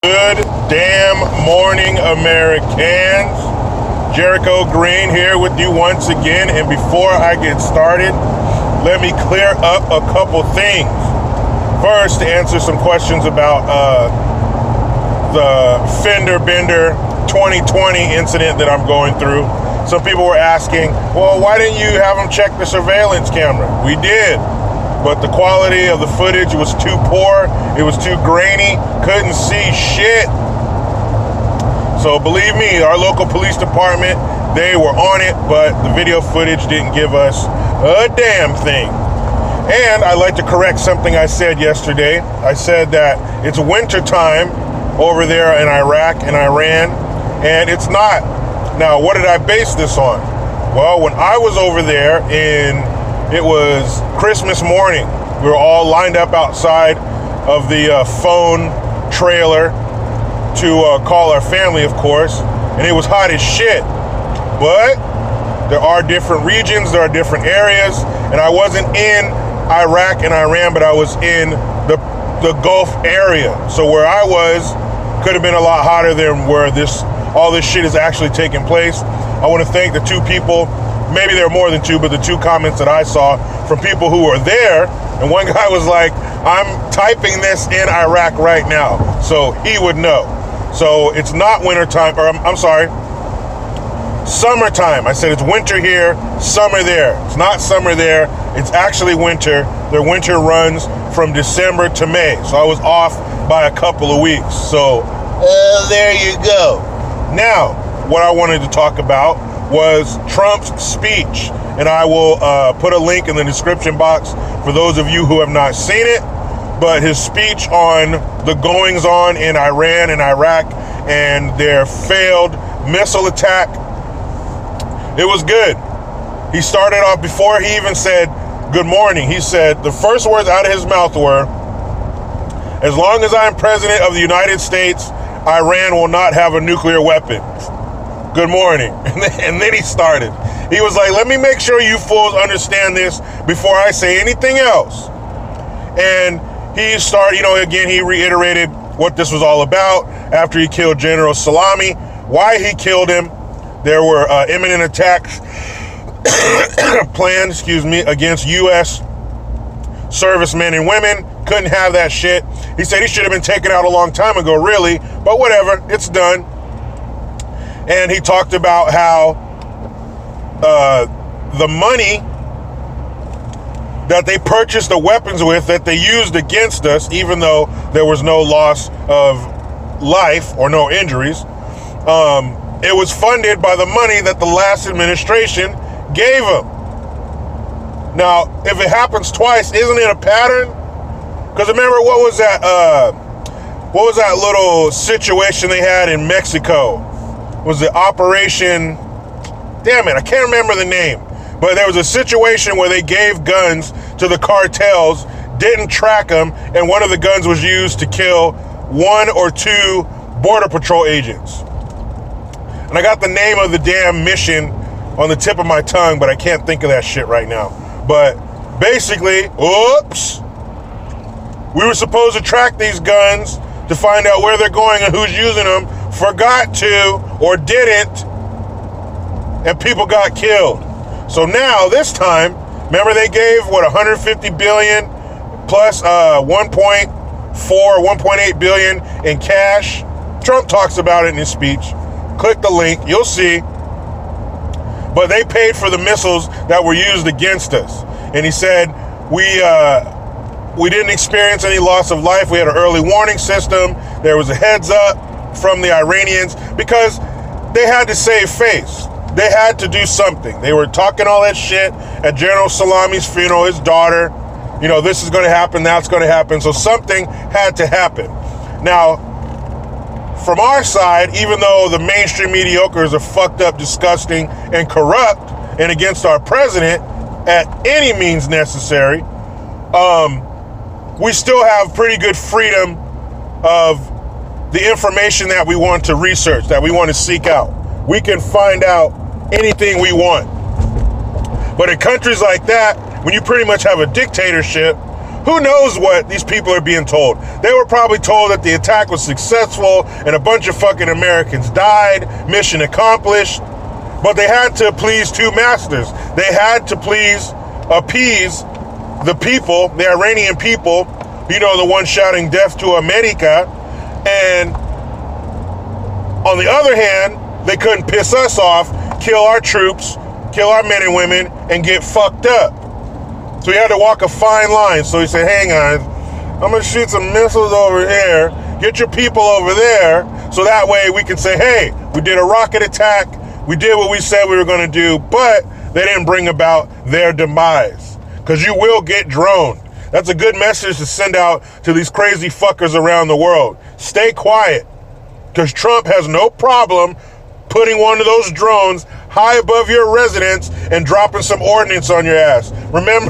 Good damn morning, Americans. Jericho Green here with you once again. And before I get started, let me clear up a couple things. First, to answer some questions about the fender bender 2020 incident that I'm going through. Some people were asking, well, why didn't you have them check the surveillance camera? We did. But the quality of the footage was too poor. It was too grainy. Couldn't see shit. So believe me, our local police department, they were on it, but the video footage didn't give us a damn thing. And I'd like to correct something I said yesterday. I said that it's winter time over there in Iraq and Iran, and it's not. Now, what did I base this on? Well, when I was over there it was Christmas morning. We were all lined up outside of the phone trailer to call our family, of course, and it was hot as shit. But there are different regions, there are different areas, and I wasn't in Iraq and Iran, but I was in the Gulf area. So where I was could have been a lot hotter than where all this shit is actually taking place. I want to thank the two people. Maybe there are more than two, but the two comments that I saw from people who were there, and one guy was like, I'm typing this in Iraq right now, so he would know. So it's not wintertime, or I'm sorry, summertime. I said it's winter here, summer there. It's not summer there, it's actually winter. Their winter runs from December to May, so I was off by a couple of weeks. So there you go. Now, what I wanted to talk about was Trump's speech, and I will put a link in the description box for those of you who have not seen it. But his speech on the goings-on in Iran and Iraq and their failed missile attack, it was good. He started off, before he even said good morning, he said the first words out of his mouth were, as long as I am president of the United States, Iran will not have a nuclear weapon. Good morning. And then he started. He was like, let me make sure you fools understand this before I say anything else. And he started, again, he reiterated what this was all about after he killed General Salami, why he killed him. There were imminent attacks planned, against U.S. servicemen and women. Couldn't have that shit. He said he should have been taken out a long time ago, really, but whatever, it's done. And he talked about how the money that they purchased the weapons with, that they used against us, even though there was no loss of life or no injuries, it was funded by the money that the last administration gave them. Now, if it happens twice, isn't it a pattern? Because remember, what was that little situation they had in Mexico? Was the Operation, damn it, I can't remember the name, but there was a situation where they gave guns to the cartels, didn't track them, and one of the guns was used to kill one or two Border Patrol agents. And I got the name of the damn mission on the tip of my tongue, but I can't think of that shit right now. But basically, oops, we were supposed to track these guns to find out where they're going and who's using them, forgot to or didn't, and people got killed. So now this time, remember they gave 150 billion plus 1.4 1.8 billion in cash. Trump talks about it in his speech. Click the link, you'll see. But they paid for the missiles that were used against us. And he said we didn't experience any loss of life. We had an early warning system. There was a heads up from the Iranians because they had to save face. They had to do something. They were talking all that shit at General Salami's funeral, his daughter. This is going to happen, that's going to happen. So something had to happen. Now, from our side, even though the mainstream mediocres are fucked up, disgusting, and corrupt, and against our president at any means necessary, we still have pretty good freedom of the information that we want to research, that we want to seek out. We can find out anything we want. But in countries like that, when you pretty much have a dictatorship, Who knows what these people are being told? They were probably told that the attack was successful and a bunch of fucking Americans died, mission accomplished. But they had to please two masters. They had to appease the people, the Iranian people, the one shouting death to America. And on the other hand, they couldn't piss us off, kill our troops, kill our men and women, and get fucked up. So he had to walk a fine line. So he said, hang on, I'm going to shoot some missiles over here, get your people over there, so that way we can say, hey, we did a rocket attack, we did what we said we were going to do, but they didn't bring about their demise. Because you will get droned. That's a good message to send out to these crazy fuckers around the world. Stay quiet. Because Trump has no problem putting one of those drones high above your residence and dropping some ordnance on your ass. Remember,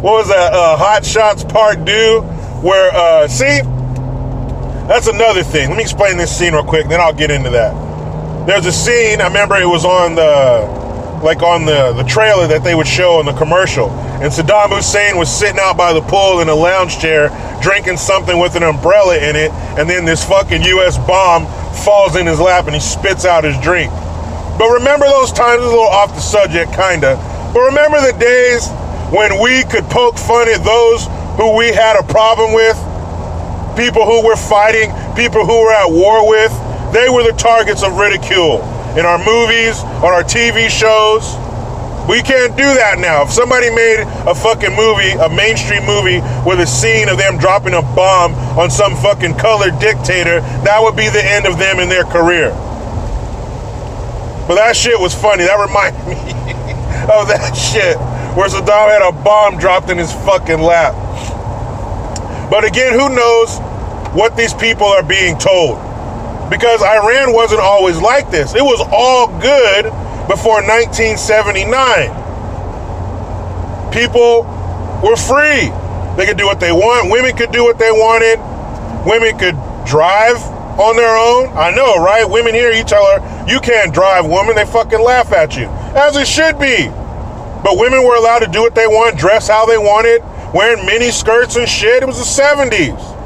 what was that, Hot Shots Part 2? Where, see? That's another thing. Let me explain this scene real quick, then I'll get into that. There's a scene, I remember it was on the trailer that they would show in the commercial. And Saddam Hussein was sitting out by the pool in a lounge chair, drinking something with an umbrella in it, and then this fucking U.S. bomb falls in his lap and he spits out his drink. But remember those times, it's a little off the subject, kinda, but remember the days when we could poke fun at those who we had a problem with? People who were fighting, people who were at war with, they were the targets of ridicule. In our movies, on our TV shows. We can't do that now. If somebody made a fucking movie, a mainstream movie, with a scene of them dropping a bomb on some fucking colored dictator, that would be the end of them in their career. But that shit was funny. That reminded me of that shit where Saddam had a bomb dropped in his fucking lap. But again, who knows what these people are being told? Because Iran wasn't always like this. It was all good before 1979. People were free. They could do what they want. Women could do what they wanted. Women could drive on their own. I know, right? Women here, you tell her, you can't drive, woman. They fucking laugh at you. As it should be. But women were allowed to do what they want, dress how they wanted, wearing mini skirts and shit. It was the 70s.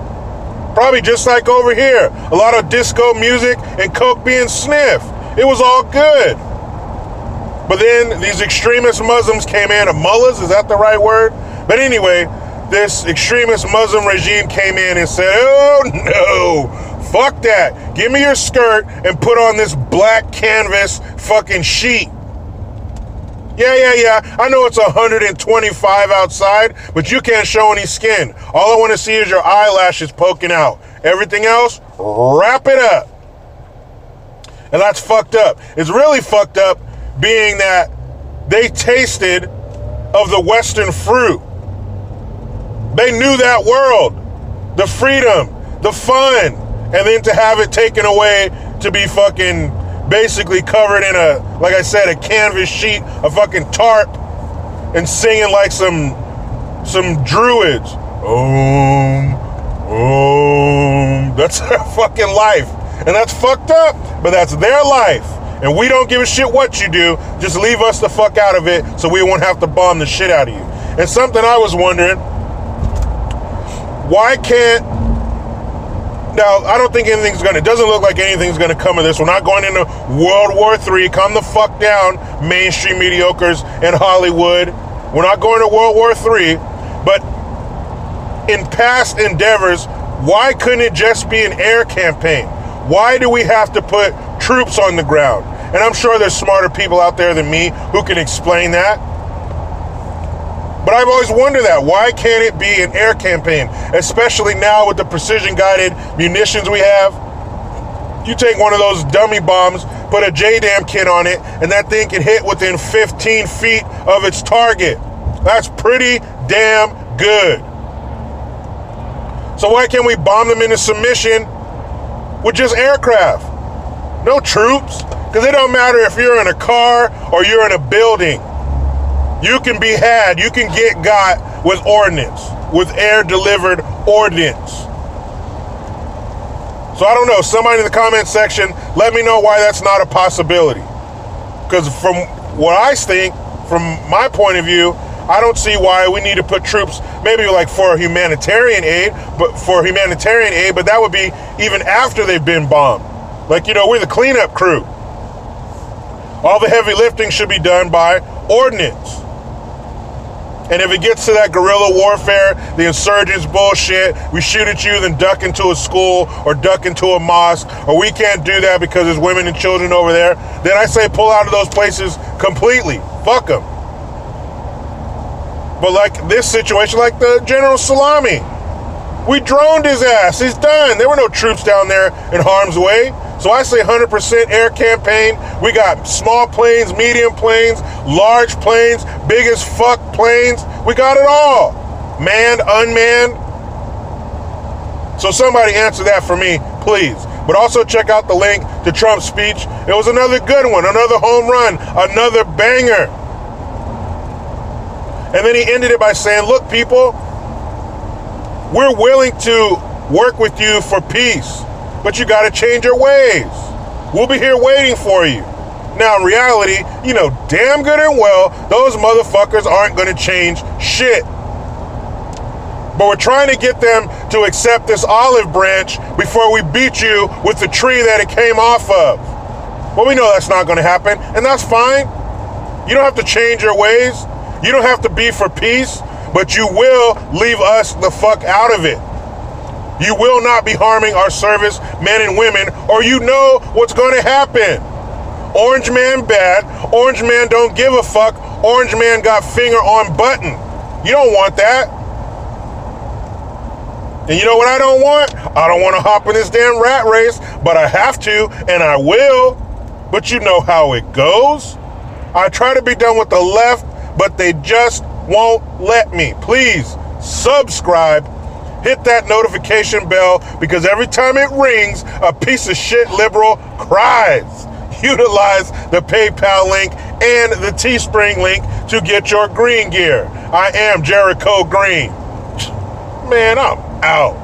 Probably just like over here. A lot of disco music and coke being sniffed. It was all good. But then these extremist Muslims came in. Mullahs, is that the right word? But anyway, this extremist Muslim regime came in and said, oh no, fuck that. Give me your skirt and put on this black canvas fucking sheet. Yeah. I know it's 125 outside, but you can't show any skin. All I want to see is your eyelashes poking out. Everything else, wrap it up. And that's fucked up. It's really fucked up being that they tasted of the Western fruit. They knew that world, the freedom, the fun, and then to have it taken away to be fucking basically covered in like I said, a canvas sheet, a fucking tarp, and singing like some druids. That's their fucking life. And that's fucked up, but that's their life. And we don't give a shit what you do. Just leave us the fuck out of it so we won't have to bomb the shit out of you. And something I was wondering, why can't... Now, I don't think it doesn't look like anything's gonna come of this. We're not going into World War III. Calm the fuck down, mainstream mediocres in Hollywood. We're not going to World War III. But in past endeavors, why couldn't it just be an air campaign? Why do we have to put troops on the ground? And I'm sure there's smarter people out there than me who can explain that. But I've always wondered that. Why can't it be an air campaign? Especially now with the precision-guided munitions we have. You take one of those dummy bombs, put a JDAM kit on it, and that thing can hit within 15 feet of its target. That's pretty damn good. So why can't we bomb them into submission with just aircraft? No troops. Because it don't matter if you're in a car or you're in a building. You can be had, you can get got with ordnance, with air-delivered ordnance. So I don't know, somebody in the comment section, let me know why that's not a possibility. Because from what I think, from my point of view, I don't see why we need to put troops, maybe like for humanitarian aid, but that would be even after they've been bombed. Like, we're the cleanup crew. All the heavy lifting should be done by ordnance. And if it gets to that guerrilla warfare, the insurgents bullshit, we shoot at you, then duck into a school or duck into a mosque, or we can't do that because there's women and children over there, then I say pull out of those places completely. Fuck them. But like this situation, like the General Salami, we droned his ass. He's done. There were no troops down there in harm's way. So I say 100% air campaign. We got small planes, medium planes, large planes, big as fuck planes. We got it all. Manned, unmanned. So somebody answer that for me, please. But also check out the link to Trump's speech. It was another good one, another home run, another banger. And then he ended it by saying, look, people, we're willing to work with you for peace, but you got to change your ways. We'll be here waiting for you. Now, in reality, damn good and well, those motherfuckers aren't going to change shit. But we're trying to get them to accept this olive branch before we beat you with the tree that it came off of. Well, we know that's not going to happen, and that's fine. You don't have to change your ways. You don't have to be for peace, but you will leave us the fuck out of it. You will not be harming our service men and women, or you know what's going to happen. Orange man bad. Orange man don't give a fuck. Orange man got finger on button. You don't want that. And you know what I don't want? I don't want to hop in this damn rat race, but I have to, and I will. But you know how it goes. I try to be done with the left, but they just won't let me. Please subscribe. Hit that notification bell, because every time it rings, a piece of shit liberal cries. Utilize the PayPal link and the Teespring link to get your green gear. I am Jericho Green. Man, I'm out.